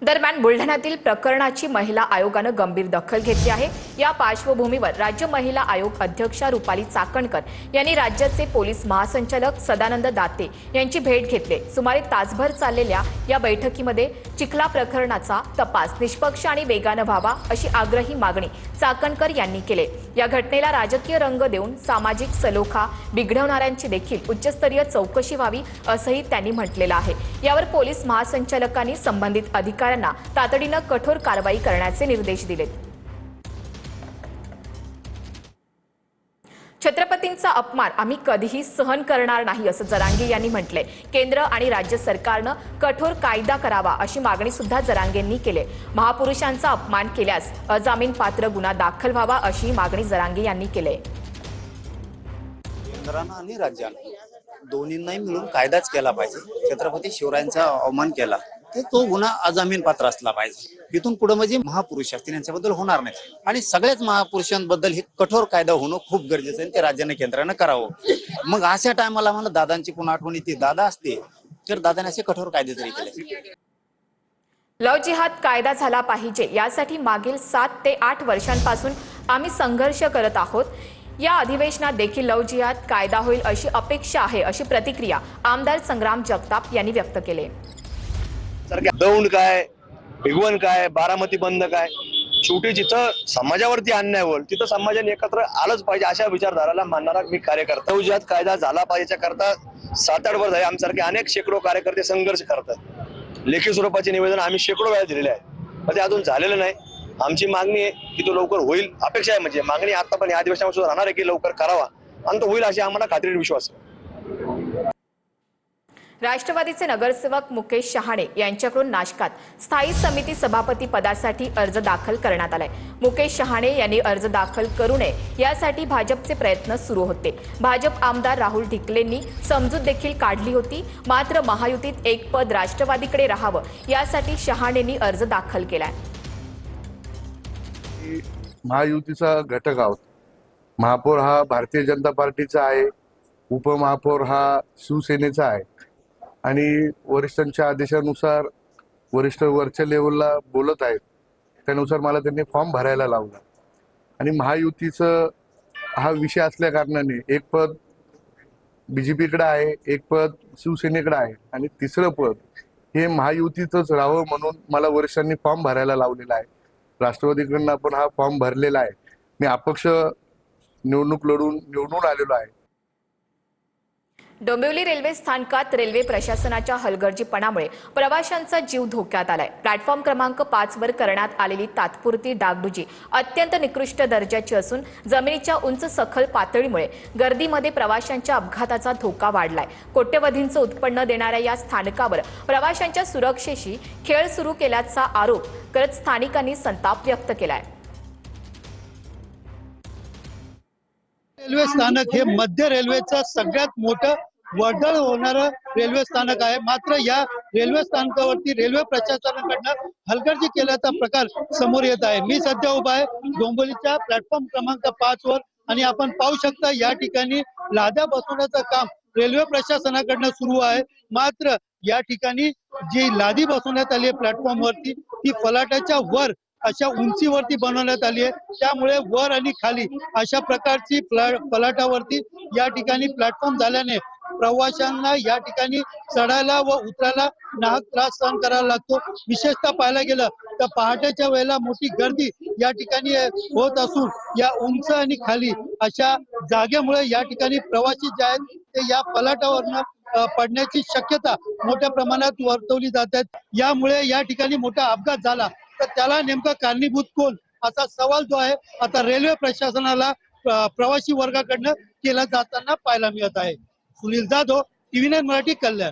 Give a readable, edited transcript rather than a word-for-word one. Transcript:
दरम्यान बुलढाण्यातील प्रकरणाची महिला आयोगानं गंभीर दखल घेतली आहे। या पार्श्वभूमीवर राज्य महिला आयोग अध्यक्षा रुपाली चाकणकर यांनी राज्याचे पोलीस महासंचालक सदानंद दाते यांची भेट घेतली। सुमारे तासभर चाललेल्या या बैठकीमध्ये चिखला प्रकरणाचा तपास निष्पक्ष आणि वेगानं व्हावा अशी आग्रही मागणी चाकणकर यांनी केली। या घटनेला राजकीय रंग देऊन सामाजिक सलोखा बिघडवणाऱ्यांची देखील उच्चस्तरीय चौकशी व्हावी असंही त्यांनी म्हटलेलं आहे। यावर पोलीस महासंचालकांनी संबंधित अधिकाऱ्यांना तातडीनं कठोर कारवाई करण्याचे निर्देश दिलेत। छत्रपतींचा अपमान आम्ही कधीही सहन करणार नाही असं जरांगे यांनी म्हटलंय। केंद्र आणि राज्य सरकारनं कठोर कायदा करावा अशी मागणी सुद्धा जरांगेंनी केली। महापुरुषांचा अपमान केल्यास अजामीनपात्र गुन्हा दाखल व्हावा अशी मागणी जरांगे यांनी केली। केंद्रानं आणि राज्यानं दोन्हींनाही मिळून कायदाच केला पाहिजे। छत्रपती शिवरायांचा अवमान केला तर तो गुन्हा अजामीन पात्र असला पाहिजे। इथून पुढे म्हणजे महापुरुष असतील यांच्याबद्दल होणार नाही आणि सगळ्याच महापुरुषांबद्दल हे कठोर कायदा होणं खूप गरजेचं आहे। ते राज्याने केंद्रानं करावं। मग अशा टायमाला मला दादांची पुन्हा आठवण येते। दादा असते तर दादाने असे कठोर कायदे तरी केले। लव जिहाद कायदा झाला पाहिजे यासाठी मागील 7 ते 8 वर्षांपासून आम्ही संघर्ष करत आहोत। या अधिवेशनात देखील लव जिहाद कायदा होईल अशी अपेक्षा आहे अशी प्रतिक्रिया आमदार संग्राम जगताप यांनी व्यक्त केली। दौंड काय, भिगवण काय, बारामती बंद काय, शेवटी जिथं समाजावरती अन्याय होईल तिथं समाजाने एकत्र आलंच पाहिजे अशा विचारधाराला मानणारा मी कार्यकर्ता। लव जिहाद कायदा झाला पाहिजे करता 7-8 वर्ष झाले आमच्यासारखे अनेक शेकडो कार्यकर्ते संघर्ष करतात। लेखी स्वरूपाचे निवेदन आम्ही शेकडो वेळा दिलेले आहे पण ते अजून झालेलं नाही। आमची मागणी आहे की तो लवकर होईल, अपेक्षा आहे म्हणजे मागणी आता पण या अधिवेशनामध्ये राहणार आहे की लवकर करावा आणि तो होईल अशी आम्हाला खात्रीने विश्वास आहे। राष्ट्रवादीचे नगरसेवक मुकेश शहाणे यांच्याकडून नाशकात स्थायी समिती सभापती पदासाठी अर्ज दाखल करण्यात आलाय। मुकेश शहाणे यांनी अर्ज दाखल करू नये यासाठी भाजपचे प्रयत्न सुरू होते। भाजप आमदार राहुल ढिकलेंनी समजूत देखील काढली होती। मात्र महायुतीत एक पद राष्ट्रवादीकडे राहावं यासाठी शहाणेंनी अर्ज दाखल केलाय। महायुतीचा घटक आहोत। महापौर हा भारतीय जनता पार्टीचा आहे, उपमहापौर हा शिवसेनेचा आहे आणि वरिष्ठांच्या आदेशानुसार वरिष्ठ वरच्या लेवलला बोलत आहेत त्यानुसार मला त्यांनी फॉर्म भरायला लावला आणि महायुतीचं हा विषय असल्या कारणाने एक पद बीजेपीकडे आहे, एक पद शिवसेनेकडे आहे आणि तिसरं पद हे महायुतीतच राहावं म्हणून मला वरिष्ठांनी फॉर्म भरायला लावलेला आहे। राष्ट्रवादीकडून आपण हा फॉर्म भरलेला आहे। मी अपक्ष निवडणूक लढून निवडून आलेलो आहे। डोंबिवली रेल्वे स्थानकात रेल्वे प्रशासनाच्या हलगर्जीपणामुळे प्रवाशांचा जीव धोक्यात आलाय। प्लॅटफॉर्म क्रमांक 5 वर करण्यात आलेली तात्पुरती डागडुजी अत्यंत निकृष्ट दर्जाची असून जमिनीच्या उंच सखल पातळीमुळे गर्दीमध्ये प्रवाशांच्या अपघाताचा धोका वाढलाय। कोट्यवधींचं उत्पन्न देणाऱ्या या स्थानकावर प्रवाशांच्या सुरक्षेशी खेळ सुरू केल्याचा आरोप करत स्थानिकांनी संताप व्यक्त केलाय। रेल्वे स्थानक हे मध्य रेल्वेचं सगळ्यात मोठं वर्दळ होणारं रेल्वे स्थानक आहे। मात्र या रेल्वे स्थानकावरती रेल्वे प्रशासनाकडनं हलगर्जी केल्याचा प्रकार समोर येत आहे। मी सध्या उभा आहे डोंबिवलीच्या प्लॅटफॉर्म क्रमांक 5 वर आणि आपण पाहू शकता या ठिकाणी लाद्या बसवण्याचं काम रेल्वे प्रशासनाकडनं सुरू आहे। मात्र या ठिकाणी जी लादी बसवण्यात आली आहे प्लॅटफॉर्म वरती ती फलाटाच्या वर अशा उंचीवरती बनवण्यात आली आहे। त्यामुळे वर आणि खाली अशा प्रकारची फलाटावरती या ठिकाणी प्लॅटफॉर्म झाल्याने प्रवाशांना या ठिकाणी चढायला व उतरायला नाहक त्रास सहन करावा लागतो। विशेषतः पाहायला गेलं तर पहाटेच्या वेळेला मोठी गर्दी या ठिकाणी होत असून या उंच आणि खाली अशा जागेमुळे या ठिकाणी प्रवासी जे आहेत ते या फलाटावरनं पडण्याची शक्यता मोठ्या प्रमाणात वर्तवली जात आहे। यामुळे या ठिकाणी मोठा अपघात झाला तर त्याला नेमका कारणीभूत कोण असा सवाल जो आहे आता रेल्वे प्रशासनाला प्रवासी वर्गाकडनं केला जाताना पाहायला मिळत आहे। सुनील जाधव, TV9 मराठी, कल्याण।